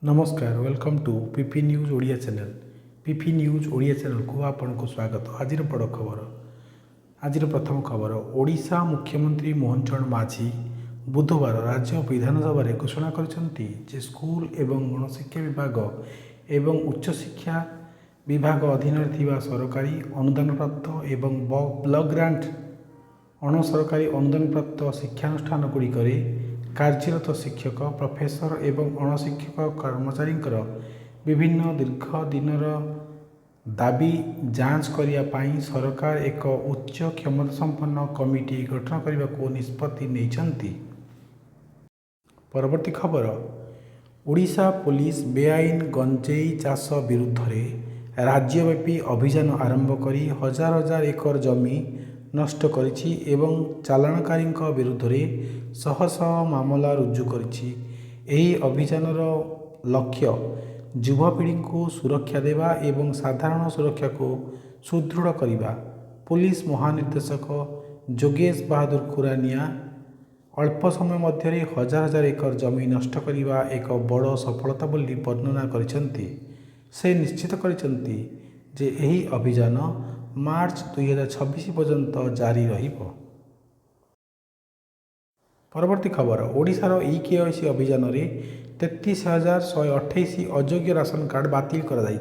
नमस्कार welcome to PP news Odia channel. PP news Odia channel को आपको स्वागत। आज बड़ खबर, आज प्रथम खबर। ओडिशा मुख्यमंत्री मोहन चरण माझी बुधवार राज्य विधानसभा घोषणा कर स्कूल एवं गणशिक्षा विभाग एवं उच्च शिक्षा विभाग अधीन सरकारी अनुदान प्राप्त एवं ब्लॉक ग्रांट अण सरकारी अनुदान प्राप्त शिक्षानुष्ठान गुड़िक कार्यरत शिक्षक प्रोफेसर एवं अणशिक्षक कर्मचारी विभिन्न दीर्घ दिनर दाबी जांच करने सरकार एक उच्च क्षमतासंपन्न कमिटी गठन करने को निष्पत्ति नहीं। परवर्ती खबर, ओडिशा पुलिस बेआईन गंजेई चाष विरुद्ध में राज्यव्यापी अभियान आरंभ करी हजार हजार एकर जमी नष्ट करिछि एवं चालाणकारी विरुद्ध में शह शह मामला रुजु करिछि। एही अभियानर लक्ष्य युवपीढ़ी को सुरक्षा देवा एवं साधारण सुरक्षा को सुदृढ़ करने। पुलिस महानिर्देशक जोगेश बहादुर खुरानिया अल्प समय मध्य हजार हजार एकर जमी नष्ट करने एक बड़ सफलता बोली वर्णना करिसेंती। से निश्चित करिसेंती जे एही अभियान मार्च 2026 पर्यंत जारी रहिबो। परवर्ती खबर, ओडिशार ई-केवाईसी अभियान में 33,128 अयोग्य राशन कार्ड बातिल कर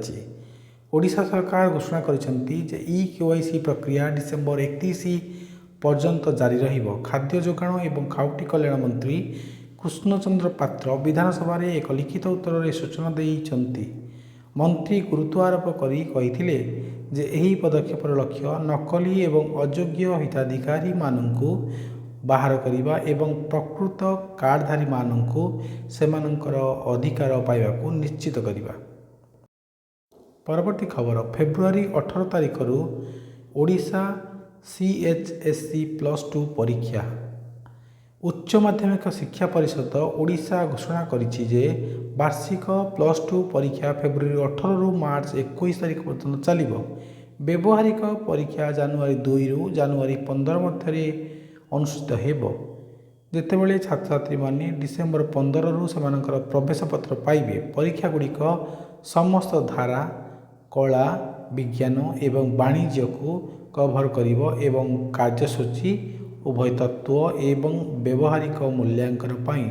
ओडिशा सरकार घोषणा करिसेंती जे ई-केवाईसी प्रक्रिया डिसेम्बर 31 पर्यंत जारी रहिबो। खाद्य जोगाण एवं खाउटी कल्याण मंत्री कृष्णचंद्र पात्र विधानसभा रे एक लिखित उत्तर में सूचना देइछंती। मंत्री गुरुत्व आरोप करी कहिथिले जे एही पदक्षेपर लक्ष्य नकली एवं अयोग्य हिताधिकारी माननकु बाहर करिबा एवं प्रकृत कार्डधारी माननकु सेमानंकर अधिकार पाइबाकु निश्चित करिबा। परवर्ती खबर, फेब्रुआरी 18 तारिख रु ओडिशा CHSC +2 परीक्षा। उच्च माध्यमिक शिक्षा परिषद ओडिशा घोषणा करिछि जे वार्षिक +2 परीक्षा फेब्रुआरी 18 रु मार्च 21 तारिख पर्यंत चलिबो। व्यवहारिक परीक्षा जनवरी 2 रु जनवरी 15 मध्य अनुष्ठित हेबो। जेतेबेले छात्र छात्री माने डिसेम्बर 15 रु सेमानकर प्रवेश पत्र पाइबे। परीक्षा गुड़िक समस्त धारा कला विज्ञान एवं वाणिज्य को कभर करिबो एवं कार्यसूची उभय तत्व एवं व्यवहारिक मूल्यांकन पाई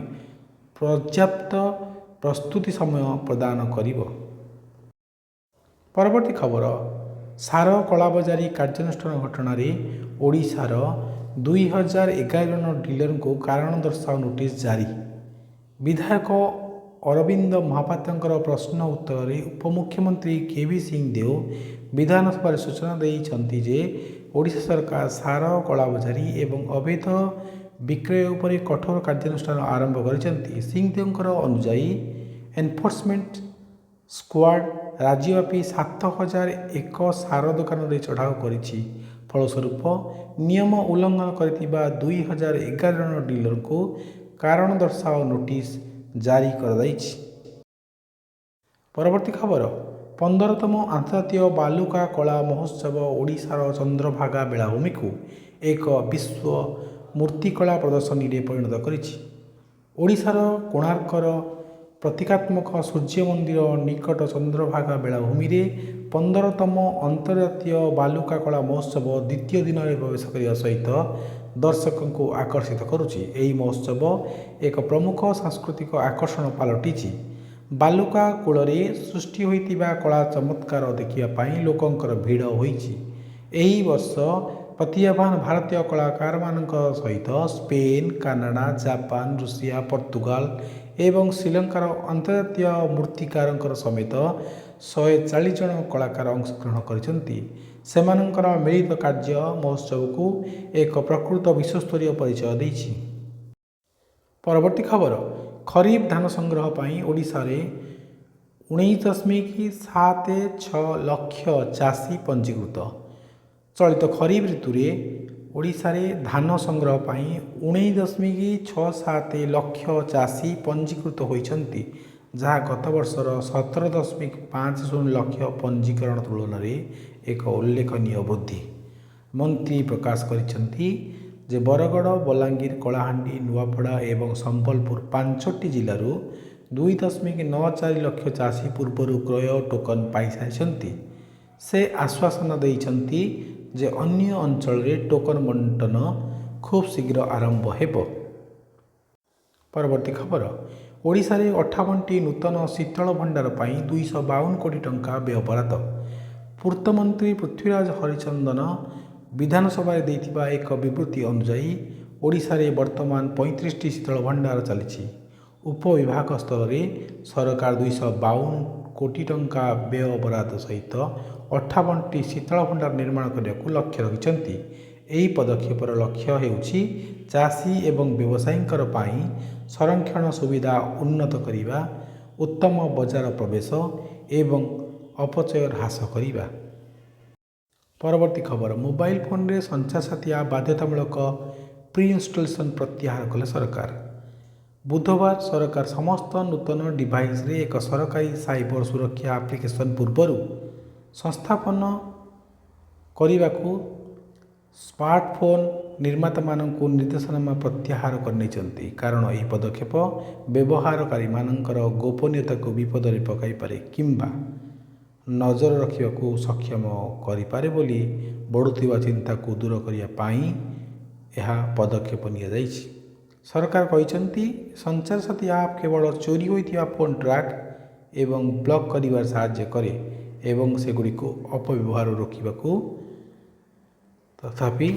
पर्याप्त प्रस्तुति समय प्रदान करिबो। परवर्ती खबर, सार कलाबजारी कार्यानुष्ठान घटना ओडिशार 2011 जन डीलर को कारण दर्शाओ नोटिस जारी। विधायक अरविंद महापात्र प्रश्न उत्तर में उपमुख्यमंत्री केवी सिंहदेव विधानसभा सूचना देइछंती जे ओडिशा सरकार सार कलाबजारी एवं अवैध विक्रय उपर कठोर कार्यानुष्ठान आरंभ करिसेंती। सिंहदेव अनुजाई एनफोर्समेंट स्क्वाड राज्यव्यापी 7,000 एक सार दुकान में चढ़ाऊ करिछि। फलस्वरूप नियम उल्लंघन करिथिबा 2011 जन डीलर को कारण दर्शाओ नोटिस जारी कर दैछि। परवर्ती खबर, 15तम अंतर्राष्ट्रीय बालुका कला महोत्सव ओडिशार चंद्रभागा बेलाभूमि को एक विश्व मूर्तिकला प्रदर्शनी रे परिणत करिछि। ओडिशार कोणार्कर प्रतीकात्मक सूर्य मंदिर निकट चंद्रभागा बेलाभूमि रे 15तम अंतर्राष्ट्रीय बालुका कला महोत्सव द्वितीय दिन में प्रवेश करने सहित दर्शकों को आकर्षित करुछि। एही महोत्सव एक प्रमुख सांस्कृतिक आकर्षण पलटिछि। बालुका कूल सृष्टि होइतिबा कला चमत्कार देखिया लोकंकर भीड़ होइछि। एही वर्ष प्रतिभावान भारतीय कलाकार मानक सहित Spain, Canada, Japan, Russia, Portugal एवं श्रीलंकार अंतर्जातीय मूर्तिकार समेत 140 जन कलाकार अंशग्रहण करिसेंती। सेमानंकर मिलित कार्य महोत्सव को एक प्रकृत विश्वस्तरीय परिचय देछि। परवर्ती खबर, खरीफ धान संग्रह पाई ओडिशा रे 19.76 लाख चाषी पंजीकृत। चलित खरीफ ऋतु में ओडिशा रे धान संग्रह पाई 19.67 लाख चाषी पंजीकृत होइछंती, जहाँ गत वर्षर 17.50 लाख पंजीकरण तुलन में एक उल्लेखनीय वृद्धि। मंत्री प्रकाश करिसेंती जे बरगड़, बलांगीर, कलाहांडी, नुआपड़ा एवं संबलपुर 5टी जिलूर 2.94 ଲକ୍ଷ ଚାଷୀ ପୂର୍ବରୁ କ୍ରୟ ଟୋକନ ପାଇସାରିଛନ୍ତି। ସେ ଆଶ୍ୱାସନା ଦେଇଛନ୍ତି ଯେ ଅନ୍ୟ ଅଞ୍ଚଳରେ ଟୋକନ ବଣ୍ଟନ ଖୁବ୍ ଶୀଘ୍ର ଆରମ୍ଭ ହେବ। ପରବର୍ତ୍ତୀ ଖବର, ଓଡ଼ିଶାରେ 58ଟି ନୂତନ ଶୀତଳ ଭଣ୍ଡାର ପାଇଁ 252 କୋଟି ଟଙ୍କା ବ୍ୟୟବରାଦ। ପୂର୍ତ୍ତମନ୍ତ୍ରୀ ପୃଥ୍ୱୀରାଜ ହରିଚନ୍ଦନ ବିଧାନସଭାରେ ଦେଇଥିବା ଏକ ବିବୃତ୍ତି ଅନୁଯାୟୀ ଓଡ଼ିଶାରେ ବର୍ତ୍ତମାନ 35ଟି ଶୀତଳ ଭଣ୍ଡାର ଚାଲିଛି। ଉପବିଭାଗ ସ୍ତରରେ ସରକାର 252 କୋଟି ଟଙ୍କା ବ୍ୟୟବରାଦ ସହିତ 58ଟି ଶୀତଳ ଭଣ୍ଡାର ନିର୍ମାଣ କରିବାକୁ ଲକ୍ଷ୍ୟ ରଖିଛନ୍ତି। ଏହି ପଦକ୍ଷେପର ଲକ୍ଷ୍ୟ ହେଉଛି ଚାଷୀ ଏବଂ ବ୍ୟବସାୟୀଙ୍କର ପାଇଁ ସଂରକ୍ଷଣ ସୁବିଧା ଉନ୍ନତ କରିବା, ଉତ୍ତମ ବଜାର ପ୍ରବେଶ ଏବଂ ଅପଚୟ ହ୍ରାସ କରିବା। ପରବର୍ତ୍ତୀ ଖବର, ମୋବାଇଲ ଫୋନରେ ସଞ୍ଚାର ସାଥୀ ଆପ୍ ବାଧ୍ୟତାମୂଳକ ପ୍ରି-ଇନଷ୍ଟଲେସନ୍ ପ୍ରତ୍ୟାହାର କଲେ ସରକାର। ବୁଧବାର ସରକାର ସମସ୍ତ ନୂତନ ଡିଭାଇସରେ ଏକ ସରକାରୀ ସାଇବର ସୁରକ୍ଷା ଆପ୍ଲିକେସନ ପୂର୍ବରୁ ସଂସ୍ଥାପନ କରିବାକୁ ସ୍ମାର୍ଟଫୋନ ନିର୍ମାତାମାନଙ୍କୁ ନିର୍ଦ୍ଦେଶନାମା ପ୍ରତ୍ୟାହାର କରିନେଇଛନ୍ତି, କାରଣ ଏହି ପଦକ୍ଷେପ ବ୍ୟବହାରକାରୀମାନଙ୍କର ଗୋପନୀୟତାକୁ ବିପଦରେ ପକାଇପାରେ କିମ୍ବା ନଜର ରଖିବାକୁ ସକ୍ଷମ କରିପାରେ ବୋଲି ବଢ଼ୁଥିବା ଚିନ୍ତାକୁ ଦୂର କରିବା ପାଇଁ ଏହା ପଦକ୍ଷେପ ନିଆଯାଇଛି। ସରକାର କହିଛନ୍ତି, ସଞ୍ଚାର ସାଥୀ ଆପ୍ କେବଳ ଚୋରି ହୋଇଥିବା ଫୋନ୍ ଟ୍ରାକ୍ ଏବଂ ବ୍ଲକ୍ କରିବାରେ ସାହାଯ୍ୟ କରେ ଏବଂ ସେଗୁଡ଼ିକୁ ଅପବ୍ୟବହାର ରୋକିବାକୁ ତଥାପି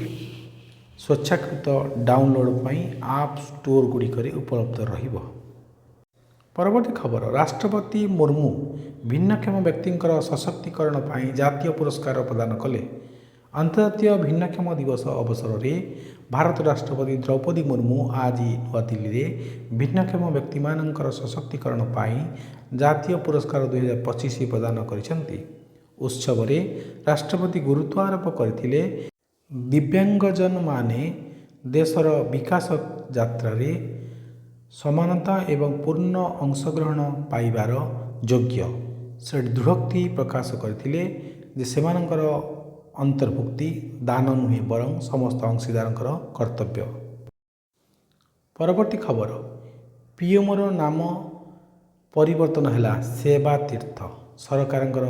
ସ୍ୱେଚ୍ଛାକୃତ ଡାଉନଲୋଡ୍ ପାଇଁ ଆପ୍ ଷ୍ଟୋରଗୁଡ଼ିକରେ ଉପଲବ୍ଧ ରହିବ। ପରବର୍ତ୍ତୀ ଖବର, ରାଷ୍ଟ୍ରପତି ମୁର୍ମୁ ଭିନ୍ନକ୍ଷମ ବ୍ୟକ୍ତିଙ୍କର ସଶକ୍ତିକରଣ ପାଇଁ ଜାତୀୟ ପୁରସ୍କାର ପ୍ରଦାନ କଲେ। ଅନ୍ତର୍ଜାତୀୟ ଭିନ୍ନକ୍ଷମ ଦିବସ ଅବସରରେ ଭାରତର ରାଷ୍ଟ୍ରପତି ଦ୍ରୌପଦୀ ମୁର୍ମୁ ଆଜି ନୂଆଦିଲ୍ଲୀରେ ଭିନ୍ନକ୍ଷମ ବ୍ୟକ୍ତିମାନଙ୍କର ସଶକ୍ତିକରଣ ପାଇଁ ଜାତୀୟ ପୁରସ୍କାର 2025 ପ୍ରଦାନ କରିଛନ୍ତି। ଉତ୍ସବରେ ରାଷ୍ଟ୍ରପତି ଗୁରୁତ୍ୱ ଆରୋପ କରିଥିଲେ, ଦିବ୍ୟାଙ୍ଗଜନମାନେ ଦେଶର ବିକାଶ ଯାତ୍ରାରେ ସମାନତା ଏବଂ ପୂର୍ଣ୍ଣ ଅଂଶଗ୍ରହଣ ପାଇବାର ଯୋଗ୍ୟ। ସେ ଦୃଢ଼ୋକ୍ତି ପ୍ରକାଶ କରିଥିଲେ ଯେ ସେମାନଙ୍କର ଅନ୍ତର୍ଭୁକ୍ତି ଦାନ ନୁହେଁ ବରଂ ସମସ୍ତ ଅଂଶୀଦାରଙ୍କର କର୍ତ୍ତବ୍ୟ। ପରବର୍ତ୍ତୀ ଖବର, ପିଏମଓର ନାମ ପରିବର୍ତ୍ତନ ହେଲା ସେବା ତୀର୍ଥ। ସରକାରଙ୍କର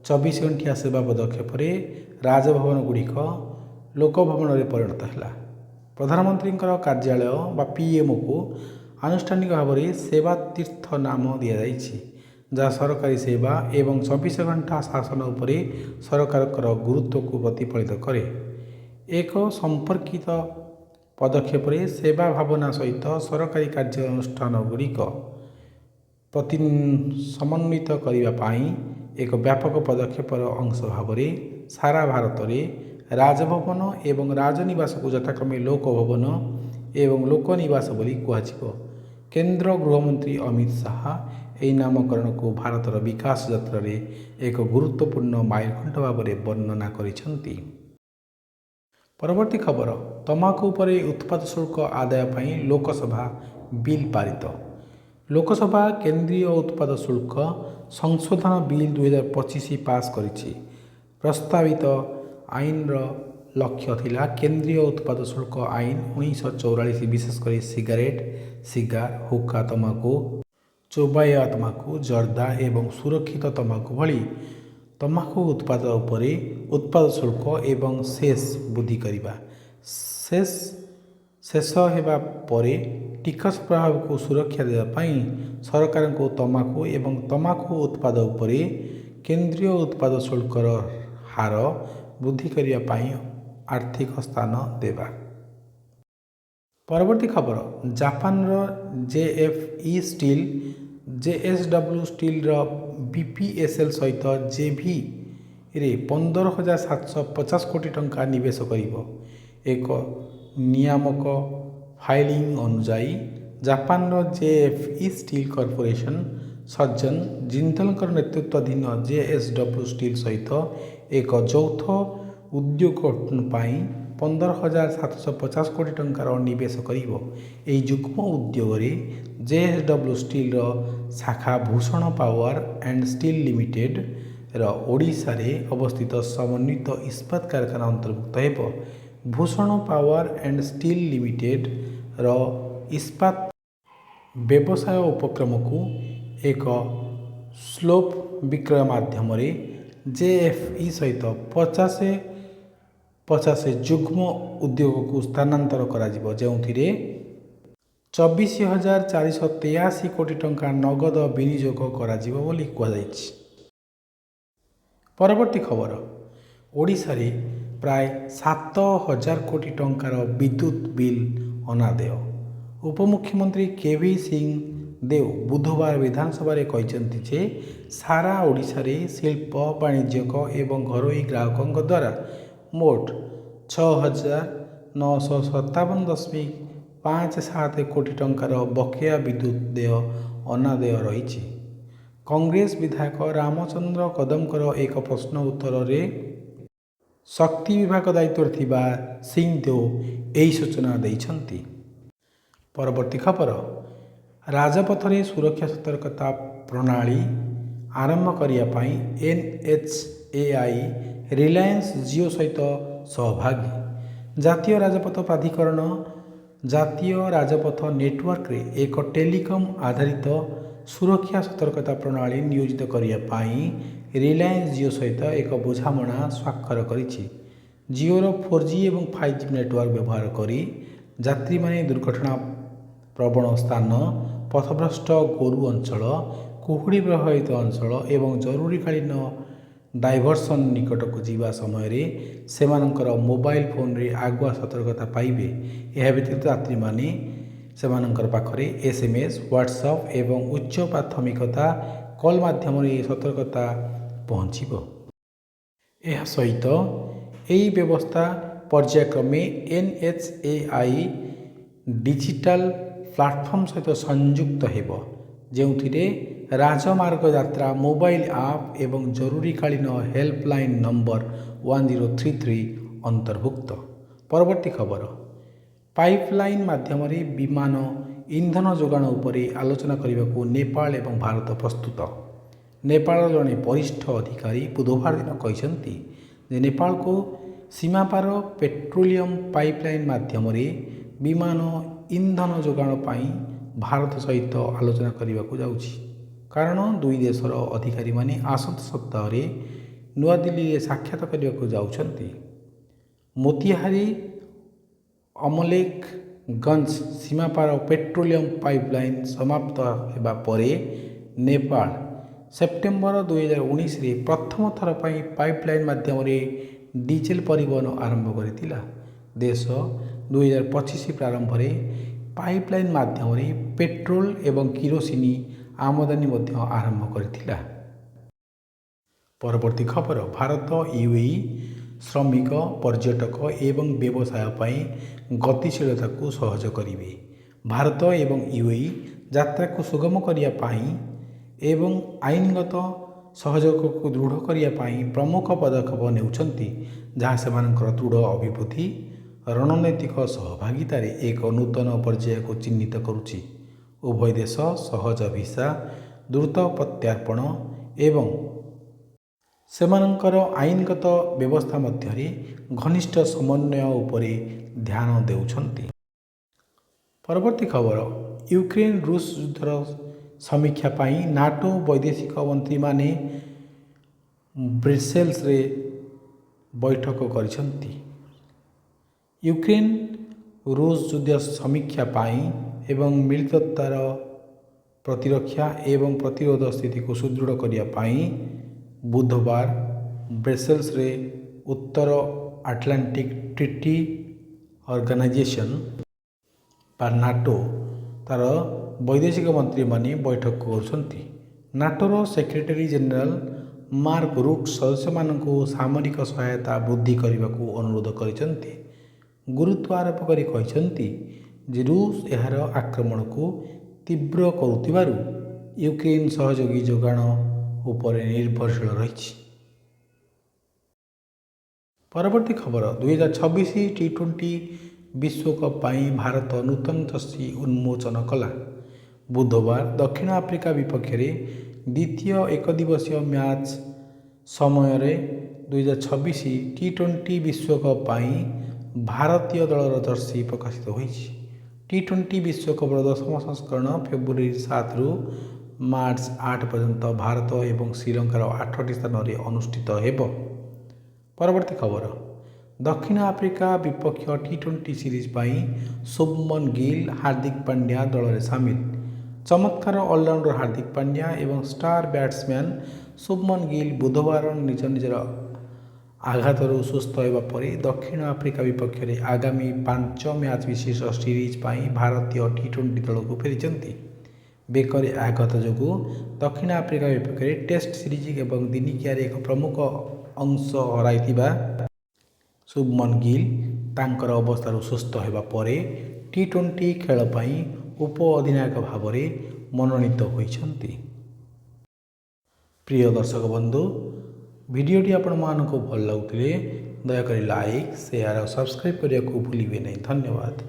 24 ଘଣ୍ଟିଆ ସେବା ପଦକ୍ଷେପରେ ରାଜଭବନଗୁଡ଼ିକ ଲୋକଭବନରେ ପରିଣତ ହେଲା। ପ୍ରଧାନମନ୍ତ୍ରୀଙ୍କର କାର୍ଯ୍ୟାଳୟ ବା ପିଏମଓକୁ ଆନୁଷ୍ଠାନିକ ଭାବରେ ସେବା ତୀର୍ଥ ନାମ ଦିଆଯାଇଛି, ଯାହା ସରକାରୀ ସେବା ଏବଂ 24 ଘଣ୍ଟା ଶାସନ ଉପରେ ସରକାରଙ୍କର ଗୁରୁତ୍ୱକୁ ପ୍ରତିଫଳିତ କରେ। ଏକ ସମ୍ପର୍କିତ ପଦକ୍ଷେପରେ ସେବା ଭାବନା ସହିତ ସରକାରୀ କାର୍ଯ୍ୟାନୁଷ୍ଠାନଗୁଡ଼ିକ ସମନ୍ୱିତ କରିବା ପାଇଁ ଏକ ବ୍ୟାପକ ପଦକ୍ଷେପର ଅଂଶ ଭାବରେ ସାରା ଭାରତରେ ରାଜଭବନ ଏବଂ ରାଜନିବାସକୁ ଯଥାକ୍ରମେ ଲୋକଭବନ ଏବଂ ଲୋକନିବାସ ବୋଲି କୁହାଯିବ। କେନ୍ଦ୍ର ଗୃହମନ୍ତ୍ରୀ ଅମିତ ଶାହା ଏହି ନାମକରଣକୁ ଭାରତର ବିକାଶ ଯାତ୍ରାରେ ଏକ ଗୁରୁତ୍ୱପୂର୍ଣ୍ଣ ମାଇଲଖୁଣ୍ଟ ଭାବରେ ବର୍ଣ୍ଣନା କରିଛନ୍ତି। ପରବର୍ତ୍ତୀ ଖବର, ତମାଖୁ ଉପରେ ଉତ୍ପାଦ ଶୁଳ୍କ ଆଦାୟ ପାଇଁ ଲୋକସଭା ବିଲ୍ ପାରିତ। ଲୋକସଭା କେନ୍ଦ୍ରୀୟ ଉତ୍ପାଦ ଶୁଳ୍କ ସଂଶୋଧନ ବିଲ୍ 2025 ପାସ୍ କରିଛି। ପ୍ରସ୍ତାବିତ ଆଇନର ଲକ୍ଷ୍ୟ ଥିଲା କେନ୍ଦ୍ରୀୟ ଉତ୍ପାଦ ଶୁଳ୍କ ଆଇନ 1944, ବିଶେଷ କରି ସିଗାରେଟ୍, ସିଗାର, ହୁକ୍କା ତମାଖୁ, ଚୋବାଇବା ତମାଖୁ, ଜର୍ଦା ଏବଂ ସୁରକ୍ଷିତ ତମାଖୁ ଭଳି ତମାଖୁ ଉତ୍ପାଦ ଉପରେ ଉତ୍ପାଦ ଶୁଳ୍କ ଏବଂ ସେସ୍ ବୃଦ୍ଧି କରିବା। ଶେଷ ହେବା ପରେ ଟିକସ ପ୍ରଭାବକୁ ସୁରକ୍ଷା ଦେବା ପାଇଁ ସରକାରଙ୍କୁ ତମାଖୁ ଏବଂ ତମାଖୁ ଉତ୍ପାଦ ଉପରେ କେନ୍ଦ୍ରୀୟ ଉତ୍ପାଦ ଶୁଳ୍କର ହାର ବୃଦ୍ଧି କରିବା ପାଇଁ ଆର୍ଥିକ ସ୍ଥାନ ଦେବା। ପରବର୍ତ୍ତୀ ଖବର, ଜାପାନର ଜେଏଫ୍ଇ ଷ୍ଟିଲ୍ ଜେଏସ୍ଡବ୍ଲ୍ୟୁ ଷ୍ଟିଲ୍ର ବିପିଏସ୍ଏଲ୍ ସହିତ ଜେଭିରେ 15,750 କୋଟି ଟଙ୍କା ନିବେଶ କରିବ। ଏକ ନିୟାମକ ଫାଇଲିଂ ଅନୁଯାୟୀ ଜାପାନର ଜେଏଫ୍ଇ ଷ୍ଟିଲ୍ କର୍ପୋରେସନ ସର୍ଜନ ଜିନ୍ଦଲଙ୍କ ନେତୃତ୍ୱାଧୀନ ଜେଏସ୍ଡବ୍ଲ୍ୟୁ ଷ୍ଟିଲ୍ ସହିତ ଏକ ଯୌଥ ଉଦ୍ୟୋଗ ଗଠନ ପାଇଁ 15,750 କୋଟି ଟଙ୍କାର ନିବେଶ କରିବ। ଏହି ଯୁଗ୍ମ ଉଦ୍ୟୋଗରେ ଜେଏସ୍ଡବ୍ଲ୍ୟୁ ଷ୍ଟିଲ୍ର ଶାଖା ଭୂଷଣ ପାୱାର ଆଣ୍ଡ ଷ୍ଟିଲ୍ ଲିମିଟେଡ୍ର ଓଡ଼ିଶାରେ ଅବସ୍ଥିତ ସମନ୍ୱିତ ଇସ୍ପାତ କାରଖାନା ଅନ୍ତର୍ଭୁକ୍ତ ହେବ। ଭୂଷଣ ପାୱାର ଆଣ୍ଡ ଷ୍ଟିଲ୍ ଲିମିଟେଡ୍ର ଇସ୍ପାତ ବ୍ୟବସାୟ ଉପକ୍ରମକୁ ଏକ ସ୍ଲୋପ୍ ବିକ୍ରୟ ମାଧ୍ୟମରେ ଜେଏଫ୍ଇ ସହିତ 50 ଯୁଗ୍ମ ଉଦ୍ୟୋଗକୁ ସ୍ଥାନାନ୍ତର କରାଯିବ, ଯେଉଁଥିରେ 24,483 କୋଟି ଟଙ୍କା ନଗଦ ବିନିଯୋଗ କରାଯିବ ବୋଲି କୁହାଯାଇଛି। ପରବର୍ତ୍ତୀ ଖବର, ଓଡ଼ିଶାରେ ପ୍ରାୟ 7,000 କୋଟି ଟଙ୍କାର ବିଦ୍ୟୁତ୍ ବିଲ୍ ଅନାଦେୟ। ଉପମୁଖ୍ୟମନ୍ତ୍ରୀ କେଭି ସିଂ ଦେଓ ବୁଧବାର ବିଧାନସଭାରେ କହିଛନ୍ତି ଯେ ସାରା ଓଡ଼ିଶାରେ ଶିଳ୍ପ, ବାଣିଜ୍ୟିକ ଏବଂ ଘରୋଇ ଗ୍ରାହକଙ୍କ ଦ୍ୱାରା ମୋଟ 6,957.57 କୋଟି ଟଙ୍କାର ବକେୟା ବିଦ୍ୟୁତ୍ ଦେୟ ଅନାଦେୟ ରହିଛି। କଂଗ୍ରେସ ବିଧାୟକ ରାମଚନ୍ଦ୍ର କଦମଙ୍କର ଏକ ପ୍ରଶ୍ନ ଉତ୍ତରରେ ଶକ୍ତି ବିଭାଗ ଦାୟିତ୍ୱରେ ଥିବା ସିଂ ଦେଓ ଏହି ସୂଚନା ଦେଇଛନ୍ତି। ପରବର୍ତ୍ତୀ ଖବର, ରାଜପଥରେ ସୁରକ୍ଷା ସତର୍କତା ପ୍ରଣାଳୀ ଆରମ୍ଭ କରିବା ପାଇଁ ଏନ୍ଏଚ୍ଏଆଇ ରିଲାଏନ୍ସ ଜିଓ ସହିତ ସହଭାଗୀ। ଜାତୀୟ ରାଜପଥ ପ୍ରାଧିକରଣ ଜାତୀୟ ରାଜପଥ ନେଟୱାର୍କରେ ଏକ ଟେଲିକମ୍ ଆଧାରିତ ସୁରକ୍ଷା ସତର୍କତା ପ୍ରଣାଳୀ ନିୟୋଜିତ କରିବା ପାଇଁ ରିଲାଏନ୍ସ ଜିଓ ସହିତ ଏକ ବୁଝାମଣା ସ୍ୱାକ୍ଷର କରିଛି। ଜିଓର 4G ଏବଂ 5G ନେଟୱାର୍କ ବ୍ୟବହାର କରି ଯାତ୍ରୀମାନେ ଦୁର୍ଘଟଣା ପ୍ରବଣ ସ୍ଥାନ, ପଥଭ୍ରଷ୍ଟ ଗୋରୁ ଅଞ୍ଚଳ, କୁହୁଡ଼ି ପ୍ରଭାବିତ ଅଞ୍ଚଳ ଏବଂ ଜରୁରୀକାଳୀନ ଡାଇଭରସନ୍ ନିକଟକୁ ଯିବା ସମୟରେ ସେମାନଙ୍କର ମୋବାଇଲ ଫୋନରେ ଆଗୁଆ ସତର୍କତା ପାଇବେ। ଏହା ବ୍ୟତୀତ ଯାତ୍ରୀମାନେ ସେମାନଙ୍କର ପାଖରେ SMS, ହ୍ୱାଟ୍ସଆପ୍ ଏବଂ ଉଚ୍ଚ ପ୍ରାଥମିକତା କଲ୍ ମାଧ୍ୟମରେ ଏହି ସତର୍କତା ପହଞ୍ଚିବ। ଏହା ସହିତ ଏହି ବ୍ୟବସ୍ଥା ପର୍ଯ୍ୟାୟକ୍ରମେ ଏନ୍ଏଚ୍ଏଆଇ ଡିଜିଟାଲ ପ୍ଲାଟଫର୍ମ ସହିତ ସଂଯୁକ୍ତ ହେବ, ଯେଉଁଥିରେ ରାଜମାର୍ଗ ଯାତ୍ରା ମୋବାଇଲ ଆପ୍ ଏବଂ ଜରୁରୀକାଳୀନ ହେଲ୍ପଲାଇନ୍ ନମ୍ବର 1033 ଅନ୍ତର୍ଭୁକ୍ତ। ପରବର୍ତ୍ତୀ ଖବର, ପାଇପଲାଇନ୍ ମାଧ୍ୟମରେ ବିମାନ ଇନ୍ଧନ ଯୋଗାଣ ଉପରେ ଆଲୋଚନା କରିବାକୁ ନେପାଳ ଏବଂ ଭାରତ ପ୍ରସ୍ତୁତ। ନେପାଳର ଜଣେ ବରିଷ୍ଠ ଅଧିକାରୀ ବୁଧବାର ଦିନ କହିଛନ୍ତି ଯେ ନେପାଳକୁ ସୀମାପାର ପେଟ୍ରୋଲିୟମ ପାଇପଲାଇନ୍ ମାଧ୍ୟମରେ ବିମାନ ଇନ୍ଧନ ଯୋଗାଣ ପାଇଁ ଭାରତ ସହିତ ଆଲୋଚନା କରିବାକୁ ଯାଉଛି, କାରଣ ଦୁଇ ଦେଶର ଅଧିକାରୀମାନେ ଆସନ୍ତା ସପ୍ତାହରେ ନୂଆଦିଲ୍ଲୀରେ ସାକ୍ଷାତ କରିବାକୁ ଯାଉଛନ୍ତି। ମୋତିହାରୀ ଅମଲେଖଗଞ୍ଜ ସୀମାପାର ପେଟ୍ରୋଲିୟମ ପାଇପଲାଇନ୍ ସମାପ୍ତ ହେବା ପରେ ନେପାଳ ସେପ୍ଟେମ୍ବର 2019ରେ ପ୍ରଥମ ଥର ପାଇଁ ପାଇପଲାଇନ୍ ମାଧ୍ୟମରେ ଡିଜେଲ ପରିବହନ ଆରମ୍ଭ କରିଥିଲା। ଦେଶ 2025 ପ୍ରାରମ୍ଭରେ ପାଇପଲାଇନ୍ ମାଧ୍ୟମରେ ପେଟ୍ରୋଲ ଏବଂ କିରୋସିନି ଆମଦାନୀ ମଧ୍ୟ ଆରମ୍ଭ କରିଥିଲା। ପରବର୍ତ୍ତୀ ଖବର, ଭାରତ ୟୁଏଇ ଶ୍ରମିକ, ପର୍ଯ୍ୟଟକ ଏବଂ ବ୍ୟବସାୟ ପାଇଁ ଗତିଶୀଳତାକୁ ସହଜ କରିବେ। ଭାରତ ଏବଂ ୟୁଏଇ ଯାତ୍ରାକୁ ସୁଗମ କରିବା ପାଇଁ ଏବଂ ଆଇନଗତ ସହଯୋଗକୁ ଦୃଢ଼ କରିବା ପାଇଁ ପ୍ରମୁଖ ପଦକ୍ଷେପ ନେଉଛନ୍ତି, ଯାହା ସେମାନଙ୍କର ଦୃଢ଼ ଅଭିବୃଦ୍ଧି ରଣନୈତିକ ସହଭାଗିତାରେ ଏକ ନୂତନ ପର୍ଯ୍ୟାୟକୁ ଚିହ୍ନିତ କରୁଛି। ଉଭୟ ଦେଶ ସହଜ ଭିସା, ଦ୍ରୁତ ପ୍ରତ୍ୟର୍ପଣ ଏବଂ ସେମାନଙ୍କର ଆଇନଗତ ବ୍ୟବସ୍ଥା ମଧ୍ୟରେ ଘନିଷ୍ଠ ସମନ୍ୱୟ ଉପରେ ଧ୍ୟାନ ଦେଉଛନ୍ତି। ପରବର୍ତ୍ତୀ ଖବର, ୟୁକ୍ରେନ ରୁଷ ଯୁଦ୍ଧର ସମୀକ୍ଷା ପାଇଁ ନାଟୋ ବୈଦେଶିକ ମନ୍ତ୍ରୀମାନେ ବ୍ରସେଲ୍ସରେ ବୈଠକ କରିଛନ୍ତି। ୟୁକ୍ରେନ ରୁଷ ଯୁଦ୍ଧ ସମୀକ୍ଷା ପାଇଁ ଏବଂ ମିଳିତତାର ପ୍ରତିରକ୍ଷା ଏବଂ ପ୍ରତିରୋଧ ସ୍ଥିତିକୁ ସୁଦୃଢ଼ କରିବା ପାଇଁ ବୁଧବାର ବ୍ରସେଲ୍ସରେ ଉତ୍ତର ଆଟଲାଣ୍ଟିକ୍ ଟ୍ରିଟି ଅର୍ଗାନାଇଜେସନ ବା ନାଟୋ ତାର ବୈଦେଶିକ ମନ୍ତ୍ରୀମାନେ ବୈଠକ କରୁଛନ୍ତି। ନାଟୋର ସେକ୍ରେଟାରୀ ଜେନେରାଲ ମାର୍କ ରୁଟ୍ ସଦସ୍ୟମାନଙ୍କୁ ସାମରିକ ସହାୟତା ବୃଦ୍ଧି କରିବାକୁ ଅନୁରୋଧ କରିଛନ୍ତି। ଗୁରୁତ୍ୱ ଆରୋପ କରି କହିଛନ୍ତି ଯେ ରୁଷ ଏହାର ଆକ୍ରମଣକୁ ତୀବ୍ର କରୁଥିବାରୁ ୟୁକ୍ରେନ ସହଯୋଗୀ ଯୋଗାଣ ଉପରେ ନିର୍ଭରଶୀଳ ରହିଛି। ପରବର୍ତ୍ତୀ ଖବର, 2026 ଟି20 ବିଶ୍ୱକପ୍ ପାଇଁ ଭାରତ ନୂତନ ଜର୍ସି ଉନ୍ମୋଚନ କଲା। ବୁଧବାର ଦକ୍ଷିଣ ଆଫ୍ରିକା ବିପକ୍ଷରେ ଦ୍ୱିତୀୟ ଏକଦିବସୀୟ ମ୍ୟାଚ୍ ସମୟରେ 2026 ଟି20 ବିଶ୍ୱକପ୍ ପାଇଁ ଭାରତୀୟ ଦଳର ଜର୍ସି ପ୍ରକାଶିତ ହୋଇଛି। टी20 विश्वकपर 10ମ संस्करण फेब्रुआरी 7 रु मार्च 8 पर्यंत भारत एवं श्रीलंकार 8टी स्थान में अनुष्ठित हेब। परवर्ती खबर, दक्षिण आफ्रिका विपक्ष टी20 सीरीज पर शुभमन गिल हार्दिक पांड्या दल में सामिल। चमत्कार ऑलराउंडर हार्दिक पांड्या एवं स्टार बैट्समैन शुभमन गिल बुधवार निज निजर आघातरू सुस्थ होगा पर दक्षिण आफ्रिका विपक्ष में आगामी 5 मैच विशिष्ट सीरीज पर भारतीय टी20 दल को फेरी। बेकरे आघात जो दक्षिण आफ्रिका विपक्ष में टेस्ट सीरीज और दिनिकिया एक प्रमुख अंश हर शुभमन गिल तांकर अवस्था सुस्थ होगा पर टी20 खेल उप अधिनायक भाव में मनोनीत होती। प्रिय दर्शक बंधु, भिडियोटी आपण मानक भल लगुले दयाकोरी लाइक शेयर और सब्सक्राइब करने को भूलिए नहीं। धन्यवाद।